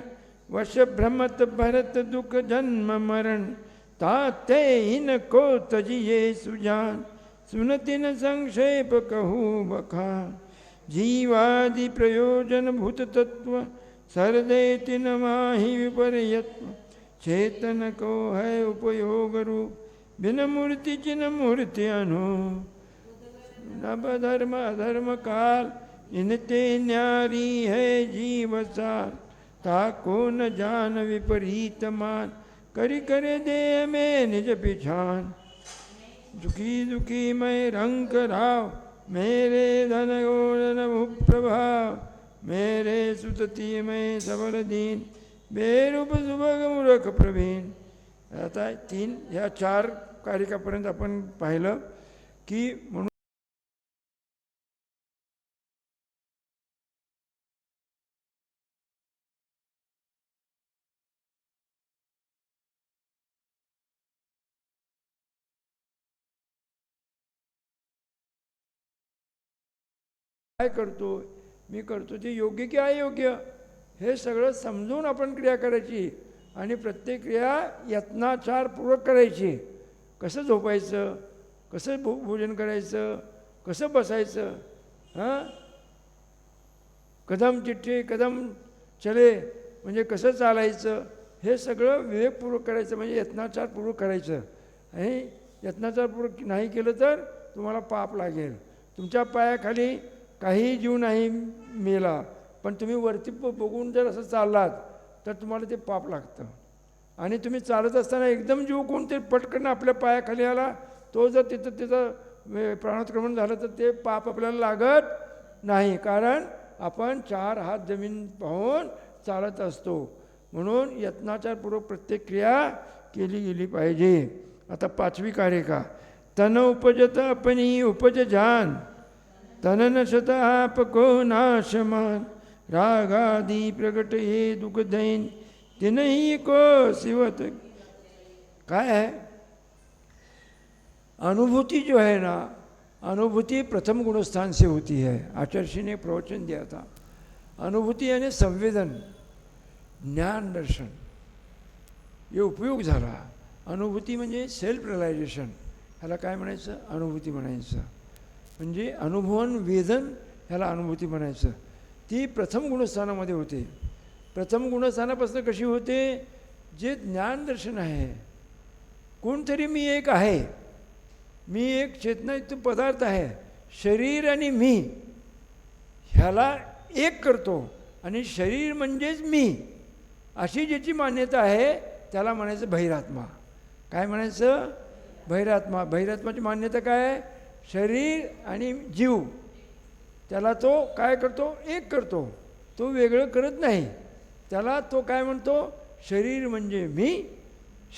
वश भ्रमत भरत दुख जन्म मरण ताते इन को तजिए सुजान सुनति न संक्षेप कहूँ बखान जीवादि प्रयोजन भूत तत्व सरदेति न माहि विपर्यत्व चेतन को है उपयोग रूप बिन मूर्ति चिन मूर्ति अनु नभ धर्म अधर्म काल इनते न्यारी है जीव सार ताको न जान विपरीत मान करी करे दे में निज पिछान दुखी दुखी मैं रंग राव मेरे धन गोधन प्रभाव मेरे सुतती में सबल दीन बेरूप सुभग मूर्ख प्रवीण. आता 3 या 4 कारिकापर्यंत आपण पाहिलं की म्हणून काय करतो मी करतो ते योग्य की अयोग्य हे सगळं समजून आपण क्रिया करायची आणि प्रत्येक क्रिया यत्नाचारपूर्वक करायची. कसं झोपायचं, कसं भोजन करायचं, कसं बसायचं, हां कदम चिठ्ठी कदम चले म्हणजे कसं चालायचं हे सगळं विवेकपूर्वक करायचं म्हणजे यत्नाचारपूर्वक करायचं. आणि यत्नाचारपूर्वक नाही केलं तर तुम्हाला पाप लागेल. तुमच्या पायाखाली काही जीव नाही मेला पण तुम्ही वरती बघून जर असं चाललात तर तुम्हाला ते पाप लागतं. आणि तुम्ही चालत असताना एकदम जीव कोणते पटकन आपल्या पायाखाली आला तो जर तिथं त्याचं प्राणोत्क्रमण झालं तर ते पाप आपल्याला लागत नाही कारण आपण 4 हात जमीन पाहून चालत असतो. म्हणून यत्नाचारपूर्वक प्रत्येक क्रिया केली गेली पाहिजे. आता 5वी कारिका तन उपजत अपनी उपज जान तन नशत आप को नाशमान रागादि प्रगट ये दुख दैन तिन्ही को सिवत. काय है अनुभूति जो है ना अनुभूति प्रथम गुणस्थान से होती है. आचार्य ने प्रवचन दिया था. अनुभूति यानी संवेदन ज्ञान दर्शन ये उपयोग झाला. अनुभूति म्हणजे सेल्फ रिअलायझेशन ह्याला काय म्हणायचं अनुभूति म्हणायचं. म्हणजे अनुभवन वेदन ह्याला अनुभूती म्हणायचं. ती प्रथम गुणस्थानामध्ये होते. प्रथम गुणस्थानापासून कशी होते जे ज्ञानदर्शन आहे कोणतरी मी एक आहे मी एक चेतनायुक्त पदार्थ आहे शरीर आणि मी ह्याला एक करतो आणि शरीर म्हणजेच मी अशी ज्याची मान्यता आहे त्याला म्हणायचं बहिरात्मा. काय म्हणायचं बहिरात्मा. बहिरात्माची मान्यता काय आहे शरीर आणि जीव त्याला तो काय करतो एक करतो तो वेगळं करत नाही. त्याला तो काय म्हणतो शरीर म्हणजे मी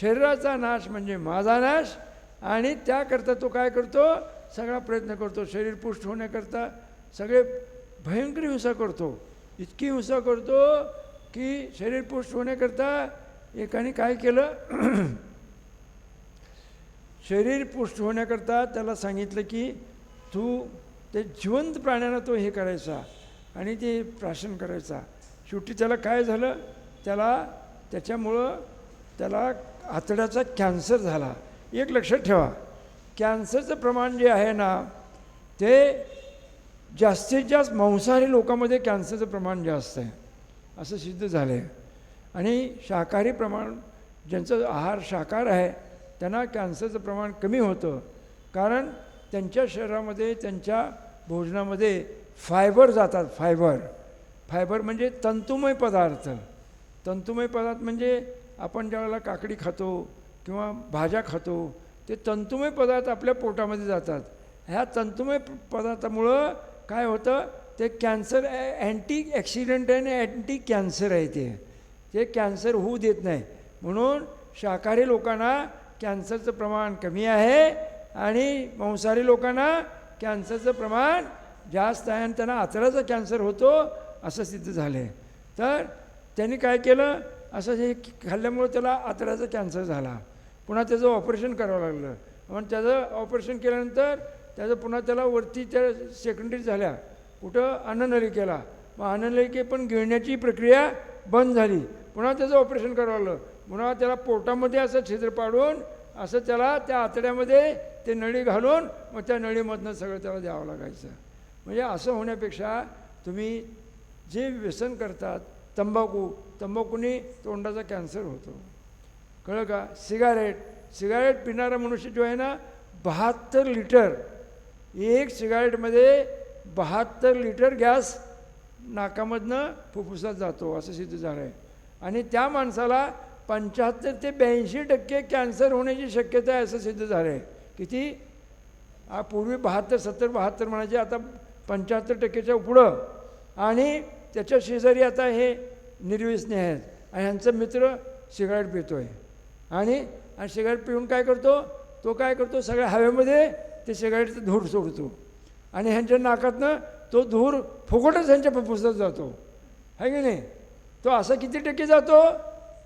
शरीराचा नाश म्हणजे माझा नाश आणि त्याकरता तो काय करतो सगळा प्रयत्न करतो. शरीर पुष्ट होण्याकरता सगळे भयंकर हिंसा करतो. इतकी हिंसा करतो की शरीर पुष्ट होण्याकरता एकाने काय केलं शरीर पुष्ट होण्याकरता त्याला सांगितलं की तू ते जिवंत प्राण्यांना तो हे करायचा आणि ते प्राशन करायचा. शेवटी त्याला काय झालं त्याच्यामुळं त्याला आतड्याचा कॅन्सर झाला. एक लक्षात ठेवा कॅन्सरचं प्रमाण जे आहे ना ते जास्तीत जास्त मांसाहारी लोकांमध्ये कॅन्सरचं प्रमाण जास्त आहे असं सिद्ध झालं आहे. आणि शाकाहारी प्रमाण ज्यांचं आहार शाकाहार आहे त्यांना कॅन्सरचं प्रमाण कमी होतं कारण त्यांच्या शरीरामध्ये त्यांच्या भोजनामध्ये फायबर जातात. फायबर म्हणजे तंतुमय पदार्थ. तंतुमय पदार्थ म्हणजे आपण ज्यावेळेला काकडी खातो किंवा भाज्या खातो ते तंतुमय पदार्थ आपल्या पोटामध्ये जातात. ह्या तंतुमय पदार्थामुळं काय होतं ते कॅन्सर अँटी ॲक्सिडेंट आहे आणि अँटी कॅन्सर आहे. ते कॅन्सर होऊ देत नाही. म्हणून शाकाहारी लोकांना कॅन्सरचं प्रमाण कमी आहे आणि मांसाहारी लोकांना कॅन्सरचं प्रमाण जास्त आहे आणि त्यांना आतड्याचा कॅन्सर होतो असं सिद्ध झालं आहे. तर त्यांनी काय केलं असं हे खाल्ल्यामुळं त्याला आतड्याचा कॅन्सर झाला. पुन्हा त्याचं ऑपरेशन करावं लागलं. पण त्याचं ऑपरेशन केल्यानंतर त्याचं पुन्हा त्याला वरती त्या सेकंडरी झाल्या कुठं अन्ननलिकेला. मग अन्ननलिके पण गिळण्याची प्रक्रिया बंद झाली. पुन्हा त्याचं ऑपरेशन करावं लागलं. पुन्हा त्याला पोटामध्ये असं छिद्र पाडून असं त्याला त्या आतड्यामध्ये ते नळी घालून मग त्या नळीमधनं सगळं त्याला द्यावं लागायचं. म्हणजे असं होण्यापेक्षा तुम्ही जे व्यसन करतात तंबाखूने तोंडाचा कॅन्सर होतो, कळलं का? सिगारेट पिणारा मनुष्य जो आहे ना 72 लिटर, एक सिगारेटमध्ये 72 लिटर गॅस नाकामधनं फुफ्फुसात जातो असं सिद्ध झालं आहे. आणि त्या माणसाला 75 ते 82% कॅन्सर होण्याची शक्यता आहे असं सिद्ध झालं आहे. किती? पूर्वी 72 म्हणायचे, आता 75%च्या पुढं. आणि त्याच्या शेजारी आता हे निर्व्यसनी आहेत आणि ह्यांचा मित्र सिगारेट पितो आहे. आणि सिगारेट पिऊन काय करतो तो सगळ्या हवेमध्ये ते सिगारेटचं धूर सोडतो आणि ह्यांच्या नाकातनं तो धूर फुकटच ह्यांच्या फुफ्फुसात जातो, आहे की नाही? तो असा किती टक्के जातो?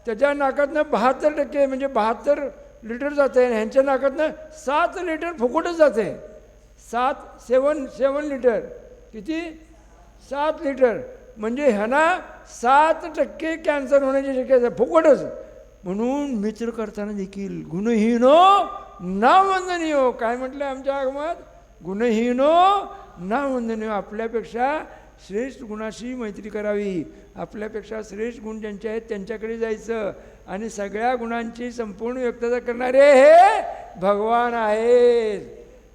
त्याच्या नाकातनं 72% म्हणजे 72 लिटर जाते आणि ह्यांच्या नाकातनं 7 लिटर फुकटच जाते. 7 लिटर. किती? 7 लिटर. म्हणजे ह्यांना 7% कॅन्सर होण्याची शक्यता आहे फुकटच. म्हणून मित्र करताना देखील गुणहीनो ना वंदनीयो. काय म्हटलं आमच्या आगमात? गुणहीनो ना वंदनीयो. आपल्यापेक्षा श्रेष्ठ गुणाशी मैत्री करावी, आपल्यापेक्षा श्रेष्ठ गुण ज्यांचे आहेत त्यांच्याकडे जायचं. आणि सगळ्या गुणांची संपूर्ण व्यक्तता करणारे हे भगवान आहेत,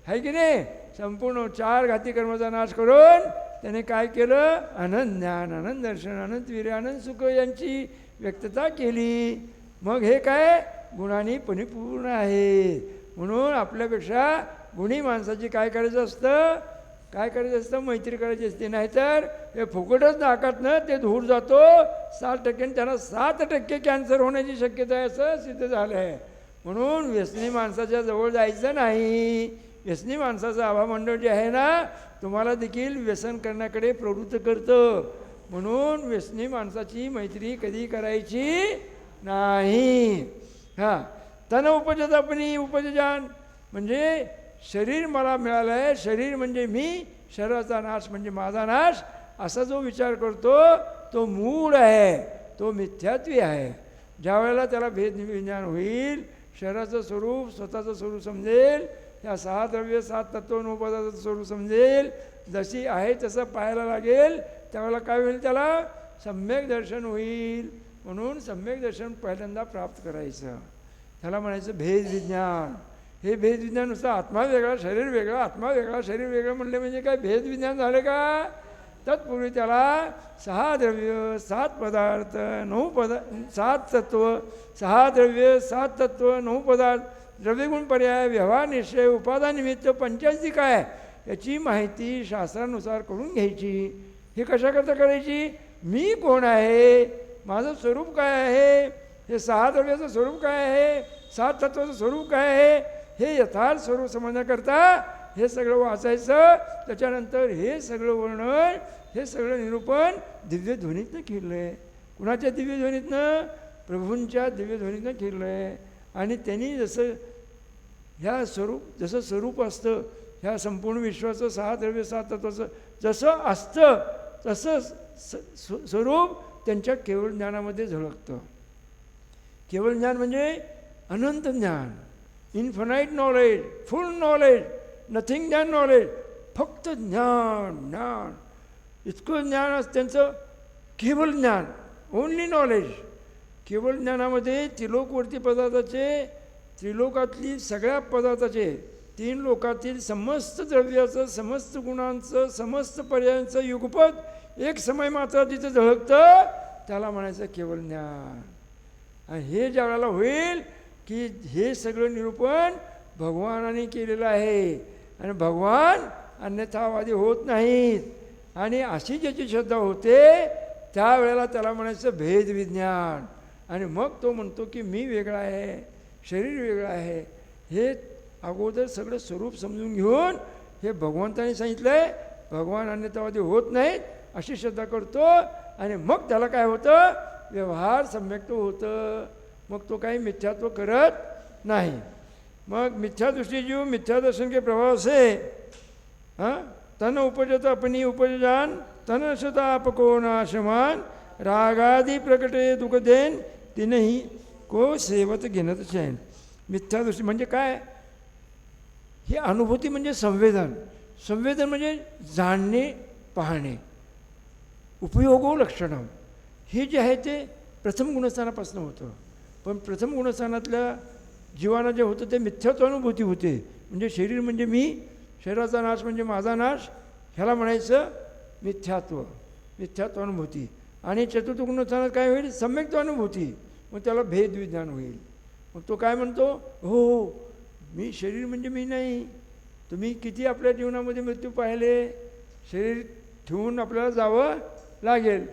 आहे की नाही? संपूर्ण 4 घाती कर्माचा नाश करून त्याने काय केलं? आनंद ज्ञान, आनंद दर्शन, आनंद वीर्य, आनंद सुख यांची व्यक्तता केली. मग हे काय? गुणांनी परिपूर्ण आहे. म्हणून आपल्यापेक्षा गुणी माणसाची काय करायचं असतं? मैत्री करायची असते. नाहीतर हे फुकटच नाकातनं ते धूर जातो 7% त्यांना 7% कॅन्सर होण्याची शक्यता आहे असं सिद्ध झालं आहे. म्हणून व्यसनी माणसाच्या जवळ जायचं नाही. व्यसनी माणसाचं आभामंडळ जे आहे ना तुम्हाला देखील व्यसन करण्याकडे प्रवृत्त करतं. म्हणून व्यसनी माणसाची मैत्री कधी करायची नाही. हां, तन उपजतापनी उपजजान म्हणजे शरीर मला मिळालं आहे, शरीर म्हणजे मी, शरीराचा नाश म्हणजे माझा नाश, असा जो विचार करतो तो मूळ आहे, तो मिथ्यात्वी आहे. ज्या वेळेला त्याला भेदविज्ञान होईल, शरीराचं स्वरूप स्वतःचं स्वरूप समजेल, या 6 द्रव्य 7 तत्व 9 पदार्थाचं स्वरूप समजेल, जशी आहे तसं पाहायला लागेल, त्यावेळेला काय होईल? त्याला सम्यक दर्शन होईल. म्हणून सम्यक दर्शन पहिल्यांदा प्राप्त करायचं. त्याला म्हणायचं भेदविज्ञान. हे भेदविज्ञान नुसतं आत्मा वेगळा शरीर वेगळा, आत्मा वेगळा शरीर वेगळं म्हणले म्हणजे काय भेदविज्ञान झालं का? तत्पूर्वी त्याला 6 द्रव्य 7 पदार्थ 7 तत्व, 6 द्रव्य 7 तत्व 9 पदार्थ, द्रव्यगुण पर्याय, व्यवहार निश्चय, उपादान निमित्त, पंचायती काय याची माहिती शास्त्रानुसार करून घ्यायची. हे कशाकरता करायची? मी कोण आहे, माझं स्वरूप काय आहे, हे 6 द्रव्याचं स्वरूप काय आहे, 7 तत्वाचं स्वरूप काय आहे, हे यथार्थ स्वरूप समजण्याकरता हे सगळं वाचायचं. त्याच्यानंतर हे सगळं वर्णन, हे सगळं निरूपण दिव्यध्वनीतनं केलं आहे. कुणाच्या दिव्यध्वनीतनं? प्रभूंच्या दिव्यध्वनीतनं केलं आहे. आणि त्यांनी जसं जसं स्वरूप असतं ह्या संपूर्ण विश्वाचं 6 द्रव्य 7 तत्वाचं जसं असतं तसं स्वरूप त्यांच्या केवळ ज्ञानामध्ये झळकतं. केवळ ज्ञान म्हणजे अनंत ज्ञान, infinite knowledge, full knowledge, nothing than knowledge. फक्त ज्ञान इतकं ज्ञान असतं त्यांचं. केवळ ज्ञान, ओनली नॉलेज. केवळ ज्ञानामध्ये त्रिलोकवर्ती पदार्थाचे, त्रिलोकातली सगळ्या पदार्थाचे, 3 लोकातील समस्त द्रव्याचं, समस्त गुणांचं, समस्त पर्यायांचं युगपत एक समय मात्र तिथं झळकतं, त्याला म्हणायचं केवळ ज्ञान. आणि हे ज्या वेळेला होईल की हे सगळं निरूपण भगवानाने केलेलं आहे आणि भगवान अन्यथावादी होत नाहीत. आणि अशी ज्याची श्रद्धा होते त्यावेळेला त्याला म्हणायचं भेदविज्ञान. आणि मग तो म्हणतो की मी वेगळा आहे, शरीर वेगळं आहे. हे अगोदर सगळं स्वरूप समजून घेऊन हे भगवंताने सांगितलं आहे भगवान अन्यथावादी होत नाहीत अशी श्रद्धा करतो. आणि मग त्याला काय होतं? व्यवहार सम्यक्त होतं. मग तो काही मिथ्यात्व करत नाही. मग मिथ्या दृष्टी जीव मिथ्या दर्शन के प्रभाव से तन उपजत अपनी उपजान तन सता आपको नाशमान रागादि प्रकटे दुःख देन तिनही को सेवत घेणत चैन. मिथ्या दृष्टी म्हणजे काय? ही अनुभूती म्हणजे संवेदन. संवेदन म्हणजे जाणणे, पाहणे. उपयोगो लक्षणं हे जे आहे ते प्रथम गुणस्थानापासून होतं. पण प्रथम गुणस्थानातल्या जीवाला जे होतं ते मिथ्यात्वानुभूती होते. म्हणजे शरीर म्हणजे मी, शरीराचा नाश म्हणजे माझा नाश, ह्याला म्हणायचं मिथ्यात्व, मिथ्यात्वानुभूती. आणि चतुर्थ गुणस्थानात काय होईल? सम्यक्त्वानुभूती. मग त्याला भेदविज्ञान होईल. मग तो काय म्हणतो? हो, मी शरीर म्हणजे मी नाही. तुम्ही किती आपल्या जीवनामध्ये मृत्यू पाहिले. शरीर ठेवून आपल्याला जावं लागेल.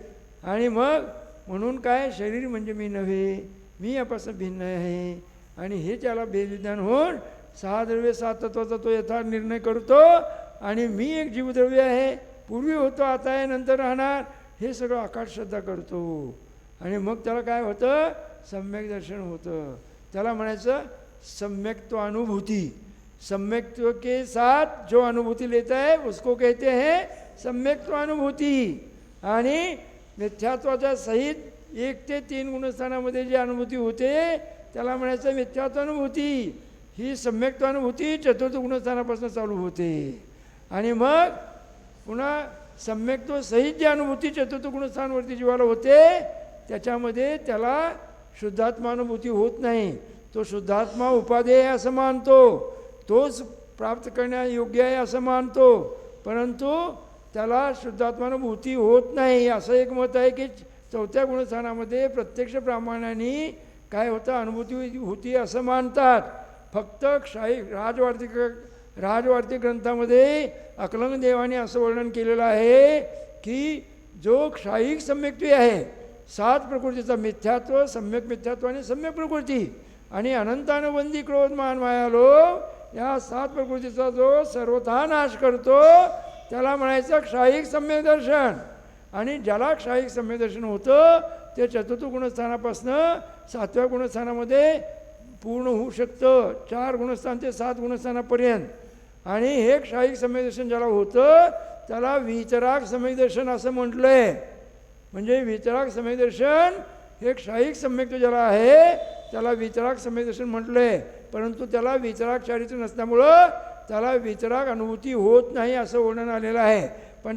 आणि मग म्हणून काय? शरीर म्हणजे मी नव्हे, मी यापासून भिन्न आहे. आणि हे त्याला भेदविज्ञान होऊन सहा द्रव्य सात तत्वाचा तो यथार्थ निर्णय करतो. आणि मी एक जीवद्रव्य आहे, पूर्वी होतो, आता आहे, नंतर राहणार, हे सगळं आकाश श्रद्धा करतो. आणि मग त्याला काय होतं? सम्यक दर्शन होतं. त्याला म्हणायचं सम्यक्त्वानुभूती. सम्यक्त्व के साथ जो अनुभूती लेता है उसको कहते हैं सम्यक्त्वानुभूती. आणि मिथ्यात्वाच्या सहित 1 ते 3 गुणस्थानामध्ये जी अनुभूती होते त्याला म्हणायचं मिथ्यात्वानुभूती. ही सम्यक्त्वानुभूती चतुर्थ गुणस्थानापासून चालू होते. आणि मग पुन्हा सम्यक्त्व सहित जी अनुभूती चतुर्थ गुणस्थानावरती जीवाला होते त्याच्यामध्ये त्याला शुद्धात्मानुभूती होत नाही. तो शुद्धात्मा उपादेय असं मानतो, तोच प्राप्त करण्यायोग्य आहे असं मानतो. परंतु त्याला शुद्धात्मानुभूती होत नाही. असं एक मत आहे की चौथ्या गुणस्थानामध्ये प्रत्यक्ष प्रामाण्याने काय होतं? अनुभूती होती असं मानतात. फक्त राजवार्तिक ग्रंथामध्ये अकलंग देवाने असं वर्णन केलेलं आहे की जो क्षायिक सम्यक्त्वी आहे, 7 प्रकृतीचा मिथ्यात्व, सम्यक मिथ्यात्व आणि सम्यक प्रकृती आणि अनंतानुबंधी क्रोध मान माया लोभ, या 7 प्रकृतीचा जो सर्वथा नाश करतो त्याला म्हणायचं क्षायिक सम्यक दर्शन. आणि ज्याला क्षायिक सम्यक दर्शन होतं ते चतुर्थ गुणस्थानापासनं 7व्या गुणस्थानामध्ये पूर्ण होऊ शकतं, 4 गुणस्थान ते 7 गुणस्थानापर्यंत. आणि हे क्षायिक सम्यक दर्शन ज्याला होतं त्याला वितराग सम्यक दर्शन असं म्हटलं आहे. म्हणजे वितराग सम्यक दर्शन हे क्षायिक सम्यक ज्याला आहे त्याला वितराग सम्यक दर्शन म्हटलं आहे. परंतु त्याला वितराग चारित्र्य नसल्यामुळं त्याला वितराग अनुभूती होत नाही असं वर्णन आलेलं आहे. पण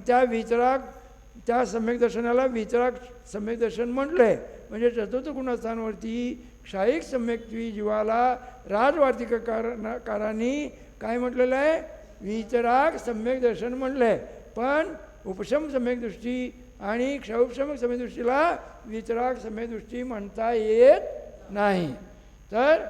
त्या सम्यक दर्शनाला वितराग सम्यक दर्शन म्हटलं आहे. म्हणजे चतुर्थ गुणस्थानावरती क्षायिक सम्यक्त्वी जीवाला राजवार्तिकारांनी काय म्हटलेलं आहे? वितराग सम्यक दर्शन म्हटलं आहे. पण उपशम सम्यक दृष्टी आणि क्षौपशम सम्यक दृष्टीला वितराग सम्यक दृष्टी म्हणता येत नाही. तर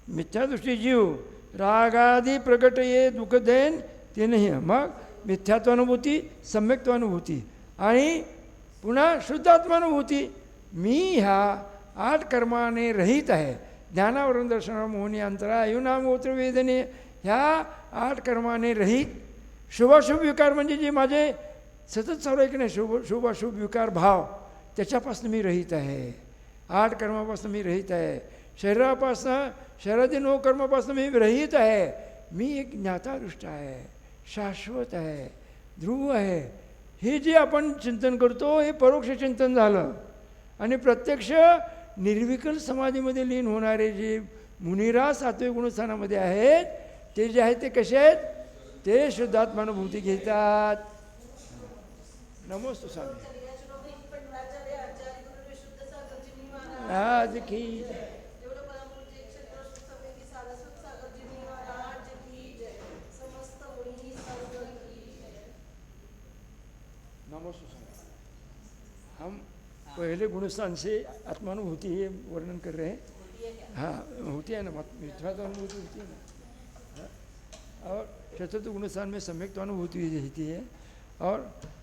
मिथ्यादृष्टी जीव रागादी प्रकट ये दुःख देन ते नाही. मग मिथ्यात्वानुभूती, सम्यक्त्वानुभूती आणि पुन्हा शुद्धात्मानुभूती. मी ह्या 8 कर्माने रहित आहे. ज्ञानावरून दर्शनावर मोहनी अंतरा अयुनाम गोत्र वेदने, ह्या 8 कर्माने रहित. शुभाशुभ विकार म्हणजे जे माझे सतत चालू आहे की नाही, शुभाशुभ विकार भाव, त्याच्यापासून मी रहित आहे. 8 कर्मापासून मी रहित आहे. शरीरातील 9 कर्मापासून मी रहित आहे. मी एक ज्ञातादृष्ट आहे, शाश्वत आहे, ध्रुव आहे. हे जे आपण चिंतन करतो हे परोक्ष चिंतन झालं. आणि प्रत्यक्ष निर्विकल समाधीमध्ये लीन होणारे जे मुनिराज 7व्या गुणस्थानामध्ये आहेत ते जे आहेत ते कसे आहेत? ते शुद्धात्मानुभूती घेतात. नमोस्तु स्वामी. आज की नमोस्तु स्वामी. हम पहले गुणस्थान से आत्मानुभूति ये वर्णन कर रहे हैं. हाँ, होती है ना, मिथ्यात्वानुभूति होती है ना. और चतुर्थ गुणस्थान में सम्यक्त्वानुभूति रहती है. और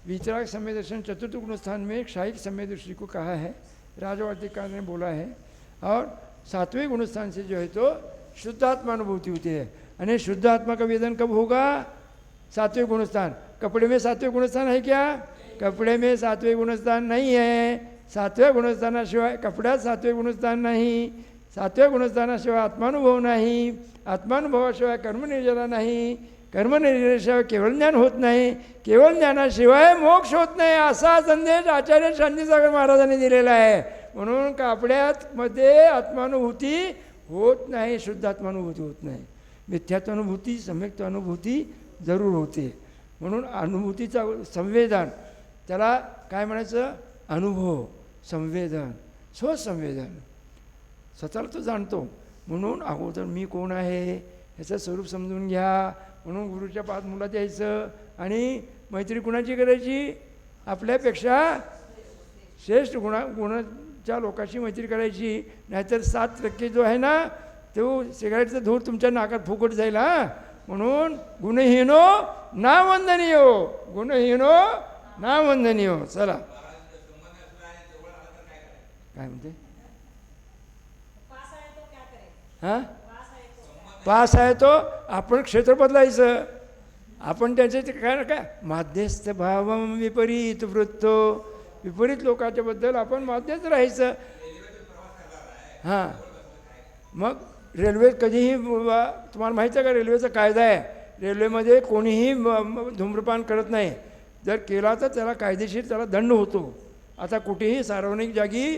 वितराग सम्यक दर्शन चतुर्थ गुणस्थान में क्षायिक सम्यक दृष्टि को कहा है, राजवार्तिकार ने बोला है. और 7वें गुणस्थान से जो है तो शुद्धात्मानुभूति होती है. यानी शुद्ध आत्मा का वेदन कब होगा? 7वें गुणस्थान. कपड़े में 7वें गुणस्थान है क्या? कपड़े में 7वें गुणस्थान नहीं है. 7व्या गुणस्थानाशिवाय कपड्यात 7वें गुणस्थान नाही. 7व्या गुणस्थानाशिवाय आत्मानुभव नाही. आत्मानुभवाशिवाय कर्मनिर्जरा नाही. कर्मनिर्देशाशिवाय केवळ ज्ञान होत नाही, केवळ ज्ञानाशिवाय मोक्ष होत नाही, असा संदेश आचार्य शांतीसागर महाराजांनी दिलेला आहे. म्हणून कापड्यात मध्ये आत्मानुभूती होत नाही, शुद्ध आत्मानुभूती होत नाही. मिथ्यात्वानुभूती सम्यक्त्वानुभूती जरूर होते. म्हणून अनुभूतीचा संवेदन, त्याला काय म्हणायचं, अनुभव, संवेदन, स्वसंवेदन, स्वतःला तो जाणतो. म्हणून अगोदर मी कोण आहे ह्याचं स्वरूप समजून घ्या. म्हणून गुरुच्या पादमुलात यायचं आणि मैत्री कुणाची करायची, आपल्यापेक्षा श्रेष्ठ गुणाच्या लोकांशी मैत्री करायची. नाहीतर 7% जो आहे ना तो सिगारेटचा धूर तुमच्या नाकात फुकट जाईल. हा, म्हणून गुणहीनो ना वंदनीयो, गुणहीनो ना वंदनीयो. चला काय म्हणते, हां पास आहे तो, आपण क्षेत्र बदलायचं. आपण त्यांचे ते काय काय माध्यस्थ भावम विपरीत वृत्तो, विपरीत लोकांच्याबद्दल आपण माध्यच राहायचं. हां, मग रेल्वेत कधीही तुम्हाला माहिती आहे का, रेल्वेचा कायदा आहे, रेल्वेमध्ये कोणीही धूम्रपान करत नाही. जर केला तर त्याला कायदेशीर त्याला दंड होतो. आता कुठेही सार्वजनिक जागी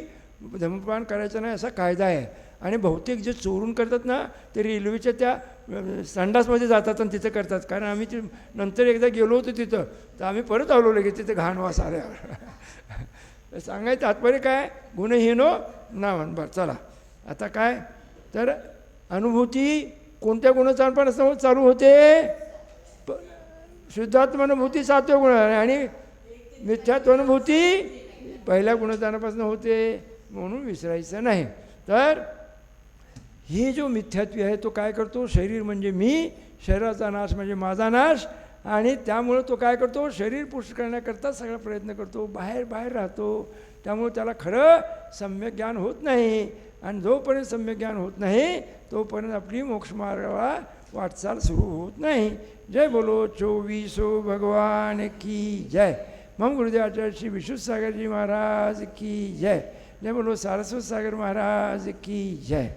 धूम्रपान करायचं नाही असा कायदा आहे. आणि बहुतेक जे चोरून करतात ना ते रेल्वेच्या त्या संडासमध्ये जातात आणि तिथं करतात. कारण आम्ही ते नंतर एकदा गेलो होतो तिथं, तर आम्ही परत आलो लगेच तिथे घाण वास आल्यावर. सांगायचं तात्पर्य काय, गुणहीनो ना म्हण. बरं चला, आता काय तर अनुभूती कोणत्या गुणाचारपणापासून चालू होते, शुद्धात्मानुभूती 7व्या गुण आणि मिथ्यात्वानुभूती पहिल्या गुणचारापासून होते. म्हणून विसरायचं नाही. तर ही जो मिथ्यात्व आहे तो काय करतो, शरीर म्हणजे मी, शरीराचा नाश म्हणजे माझा नाश. आणि त्यामुळं तो काय करतो, शरीर पुष्ट करण्याकरता सगळा प्रयत्न करतो, बाहेर राहतो. त्यामुळे त्याला खरं सम्यक ज्ञान होत नाही. आणि जोपर्यंत सम्यक ज्ञान होत नाही तोपर्यंत आपली मोक्षमार्गाला वाटचाल सुरू होत नाही. जय बोलो 24 भगवान की जय. मम गुरुदेव आचार्य श्री विशुद्ध सागरजी महाराज की जय. जय बोलो सारस्वत सागर महाराज की जय.